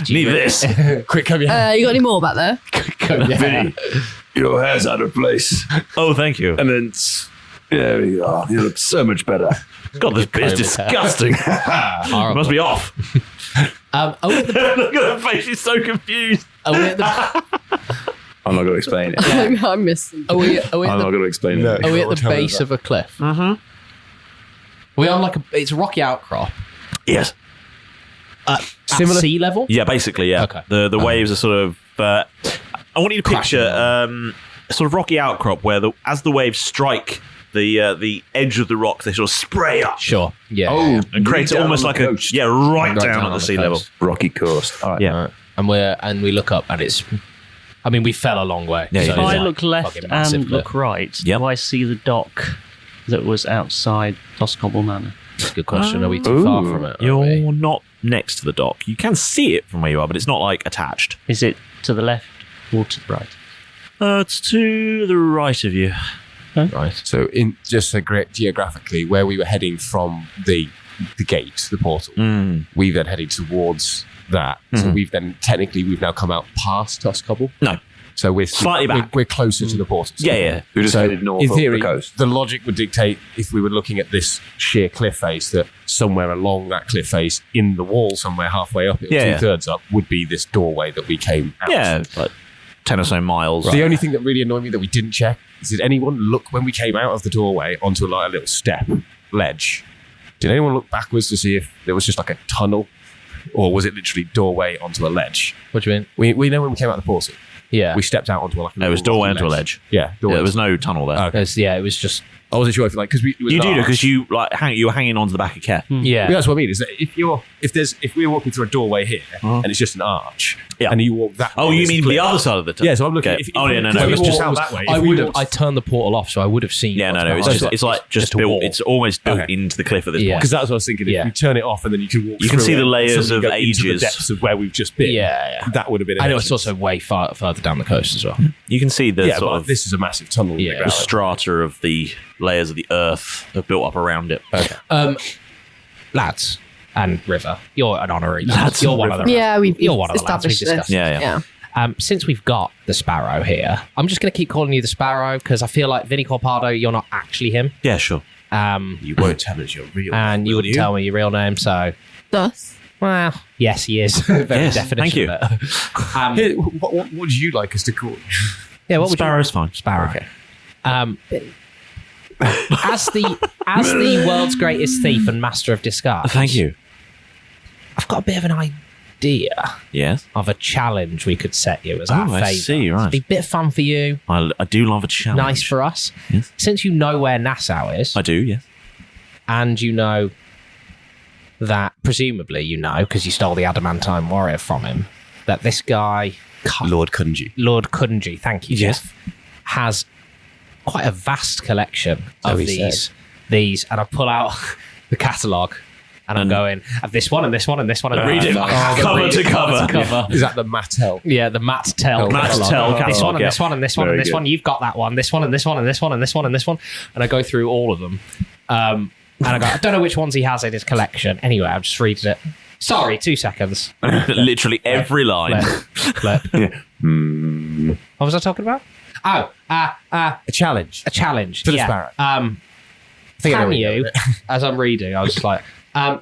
need this. Quick, come here. You got any more back there? Vinny, your hair's out of place. Oh, thank you. And then, there you are. You look so much better. God, this beer's disgusting. It must be off. Look at her face. She's so confused. Are we at the... I'm not going to explain it. I'm missing. Are we I'm not going to explain it. Are we at the base of a cliff? Mm-hmm. Are we on it's a rocky outcrop? Yes. Similar sea level? Yeah, basically, yeah. Okay. The waves are sort of... I want you to picture a sort of rocky outcrop where as the waves strike the edge of the rock, they sort of spray up. Sure. Yeah. Oh, and creates almost like right down at the sea level. Rocky coast. All right. Yeah. And we look up, and it's. I mean, we fell a long way. Yeah, If so I it's look left fucking massive and look right, do I see the dock that was outside Toscobble Manor? That's a good question. Are we too far from it? You're not next to the dock. You can see it from where you are, but it's not like attached. Is it to the left or to the right? It's to the right of you. Right. So, in just geographically, where we were heading from the gate, the portal, we've then headed towards that. So we've now come out past Toscobble. No. So we're Slightly back. We're closer to the portal. Yeah. We just headed north in up theory, the coast. the logic would dictate, if we were looking at this sheer cliff face, that somewhere along that cliff face, in the wall, somewhere halfway up, two-thirds up, would be this doorway that we came out. Yeah, like 10 or so miles. The only thing that really annoyed me that we didn't check is, did anyone look when we came out of the doorway onto like a little step ledge? Did anyone look backwards to see if there was just like a tunnel, or was it literally doorway onto a ledge? What do you mean? We know when we came out of the portal. Yeah. We stepped out onto like a it was doorway onto a ledge. Yeah, there was no tunnel there. Okay. It was just. I wasn't sure if because you do because you you were hanging onto the back of Kev. Yeah. That's what I mean. Is that if we were walking through a doorway here and it's just an arch, and you walk that. Oh, you mean the other side of the tunnel? Yeah. So I'm looking. Okay. No. It's just out that way. I turned the portal off, so I would have seen. Yeah, no. It's like just built. It's almost built into the cliff at this point. Because that's what I was thinking. If you turn it off and then you can walk. You can see the it, layers of ages, into the depths of where we've just been. Yeah. That would have been. I know it's also way further down the coast as well. You can see the sort of this is a massive tunnel. The strata of the layers of the earth have built up around it. Okay. Lads and River, you're an honorary. Lads you're and one River. of the. Yeah, we've you're one of the lads. We've established discussed. this. Yeah. Since we've got the Sparrow here, I'm just going to keep calling you the Sparrow because I feel like Vinny Corpado, you're not actually him. Yeah, sure. You won't tell us your real name. And you wouldn't tell me your real name, so. Thus. Well, yes, he is. Very definition thank you. of it. Here, what would you like us to call you? Yeah, what Sparrow's fine. Sparrow. Okay. As the world's greatest thief and master of disguise. Thank you. I've got a bit of an idea. Yes. Of a challenge we could set you as our favour. I see. Right. It'd be a bit of fun for you. I do love a challenge. Nice for us. Yes. Since you know where Nassau is. I do. Yes. And you know that presumably because you stole the adamantine warrior from him, that this guy Lord Kunji, thank you, Jeff, has quite a vast collection of these, and I pull out the catalogue and I'm going, this one and this one and this one and read it cover to cover. Is that the Mattel? Yeah, the Mattel catalogue. This one and this one and this one and this one. You've got that one. This one and this one and this one and this one and this one. And I go through all of them. And I go, I don't know which ones he has in his collection. Anyway, I'm just reading it. Sorry, 2 seconds. Literally every line. Flip. What was I talking about? Oh, a challenge. A challenge. For the Sparrow. Can you, as I'm reading, I was just like,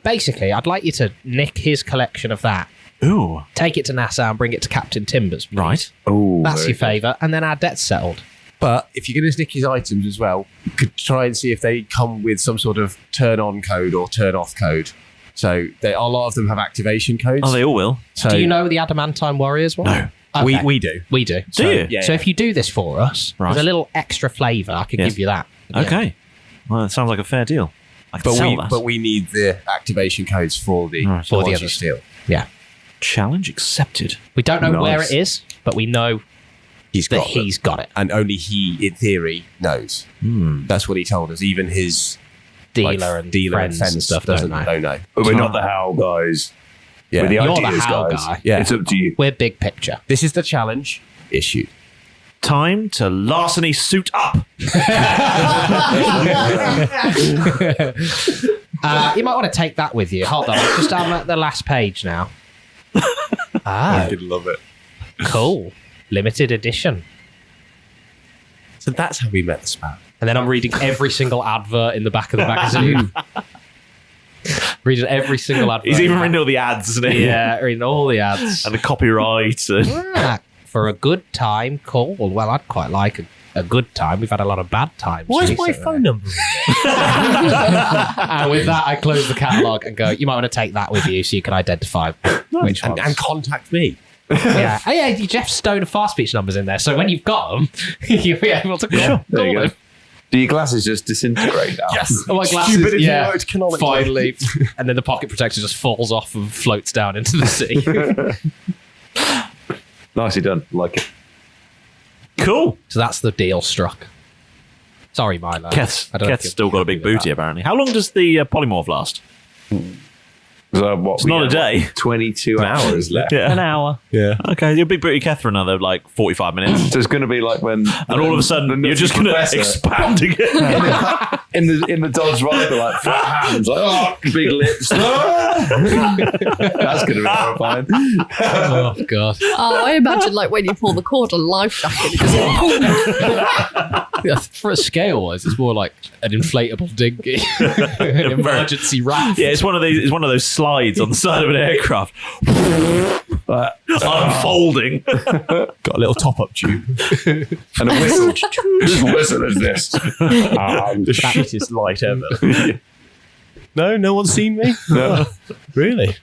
basically, I'd like you to nick his collection of that. Ooh. Take it to Nassau and bring it to Captain Timbers. Please. Right. Oh, that's your favour. And then our debt's settled. But if you're going to nick his items as well, you could try and see if they come with some sort of turn-on code or turn-off code. So a lot of them have activation codes. Oh, they all will. So, do you know the Adamantine Warriors one? No. Okay. We do. We do. Do you? Yeah, so if you do this for us, there's a little extra flavour. I can give you that. Okay. Well, that sounds like a fair deal. But we need the activation codes for the ones you steal. Yeah. Challenge accepted. We don't know where it is, but we know he's got it. And only he, in theory, knows. That's what he told us. Even his dealer and friends and stuff don't know. But we're not the Howl guys. Yeah. We're the You're ideas the Howl guys. guy. Yeah. It's up to you. We're big picture. This is the challenge issue. Time to larceny suit up. You might want to take that with you. Hold on. Just I'm at the last page now. I did love it. Cool. Limited edition. So that's how we met the Sparrow. And then I'm reading every single advert in the back of the magazine. Reading every single advert. He's even reading all the ads, isn't he? Yeah, reading all the ads. And the copyright. For a good time, cool. Well, I'd quite like a good time. We've had a lot of bad times. Why is my phone number in there? And with that, I close the catalogue and go, you might want to take that with you so you can identify which ones. And contact me. Yeah. Oh, yeah, Jeff Stone and Fast Speech numbers in there. So when you've got them, you'll be able to call them. Do your glasses just disintegrate now? Yes. Oh, my glasses. Stupidity Yeah. worked canonically. Finally. And then the pocket protector just falls off and floats down into the sea. Nicely done. Like it. Cool. So that's the deal struck. Sorry, Milo. Keth's still got a big booty, apparently. How long does the polymorph last? So what, It's not a day. 22 hours left. Yeah. An hour. Yeah. Okay, you're big booty Keth for another 45 minutes. So it's going to be like when, and all of a sudden you're just going to expand again. in the Dodge Viper, like flat hands, like big lips. That's going to be horrifying. Oh god. Oh, I imagine like when you pull the cord on life jacket, it just Yeah, for a scale wise, it's more like an inflatable dinghy, an emergency raft. Yeah, it's one of those slides on the side of an aircraft, unfolding. Got a little top-up tube and a whistle. Whose whistle is this? The shittest light ever. No one's seen me. No, really.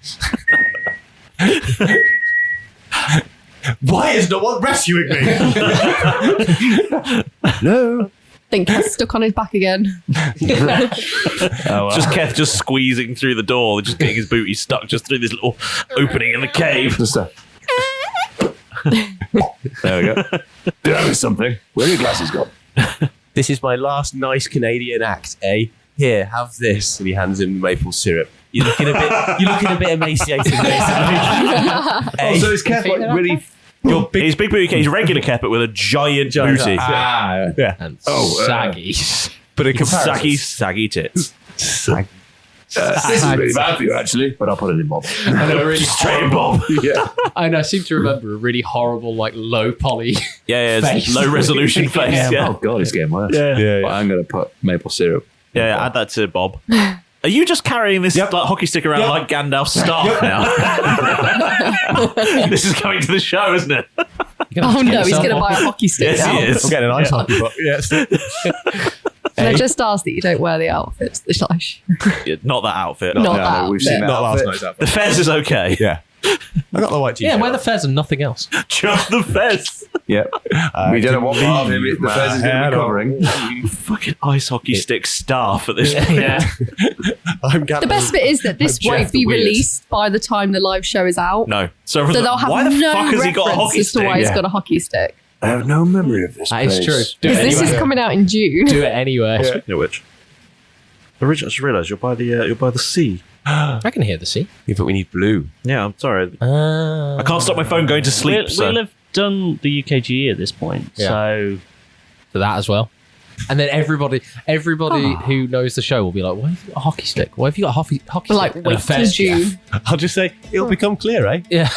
Why is no one rescuing me? No. I think Keth's stuck on his back again. Just Keth just squeezing through the door, just getting his booty stuck just through this little opening in the cave. There we go. Did I miss something? Where are your glasses gone? This is my last nice Canadian act, eh? Here, have this. And he hands him maple syrup. You're looking a bit emaciated. Oh, so is Keth like really? He's big booty Keth, he's regular Keth, but with a giant booty. Yeah. And saggy. But in comparison, saggy tits. This is really bad for you, actually, but I'll put it in Bob. I know, really straight in Bob. Yeah. I know. I seem to remember a really horrible, like low poly. Yeah, face. Low resolution face. Yeah. Oh god, it's getting worse. Yeah. But I'm going to put maple syrup. Yeah, add that to Bob. Are you just carrying this like hockey stick around like Gandalf's staff now? This is coming to the show, isn't it? Oh no, he's going to buy a hockey stick Yes, now. he is. I'm getting an ice hockey book. Yes. And I just asked that you don't wear the outfits. It's like, Yeah, not that outfit. Not that outfit. We've seen that Not last outfit. night's outfit. The fez is okay. Yeah. I got the white t-shirt. Yeah, wear the fez and nothing else. Just the fez. Yeah. We don't know what part of him the fez is going to be covering. Fucking ice hockey stick staff at this point. Yeah. the best bit is that this I'm won't Jeff be the Weird. released by the time the live show is out. No. So they'll have why the no fuck has he got a reference hockey as to stick? why he's got a hockey stick. I have no memory of this. That is true. Do Because it this anyway. is coming out in June. Do it anyway. Speaking of which, I just realised you're by the sea. I can hear the sea. Yeah, but we need blue. Yeah, I'm sorry. I can't stop my phone going to sleep. We'll have done the UKGE at this point, Yeah. so For that as well. And then everybody who knows the show will be like, why have you got a hockey stick? Why have you got a hockey Like, stick? And a wait till fez, June. Jeff? I'll just say it'll become clear, eh? Yeah.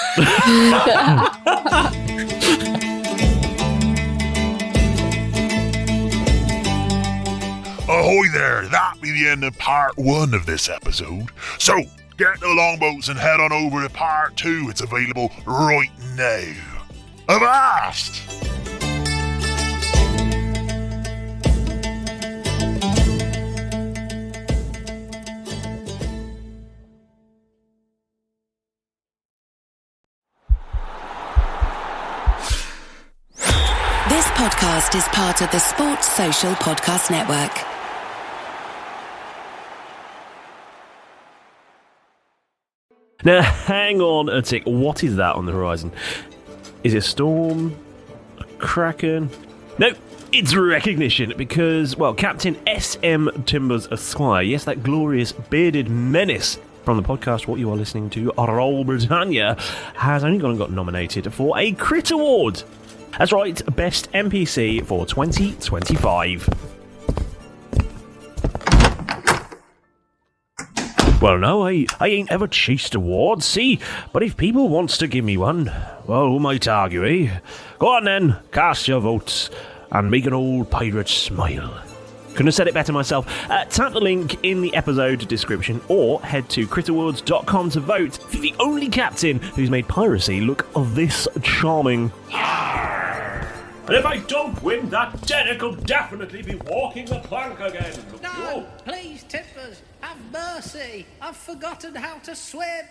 Ahoy there! That'll be the end of part 1 of this episode. So, get the longboats and head on over to part 2. It's available right now. Avast! This podcast is part of the Sports Social Podcast Network. Now, hang on a tick. What is that on the horizon? Is it a storm? A kraken? No, it's recognition because, well, Captain S.M. Timbers Esquire, yes, that glorious bearded menace from the podcast What You Are Listening to, Roll Britannia, has only gone and got nominated for a Crit Award. That's right, Best NPC for 2025. Well, no, I ain't ever chased awards, see? But if people wants to give me one, well, who might argue, eh? Go on then, cast your votes, and make an old pirate smile. Couldn't have said it better myself. Tap the link in the episode description, or head to critawards.com to vote for the only captain who's made piracy look this charming. And if I don't win, that Derek will definitely be walking the plank again. No, please, Timbers, have mercy. I've forgotten how to swim.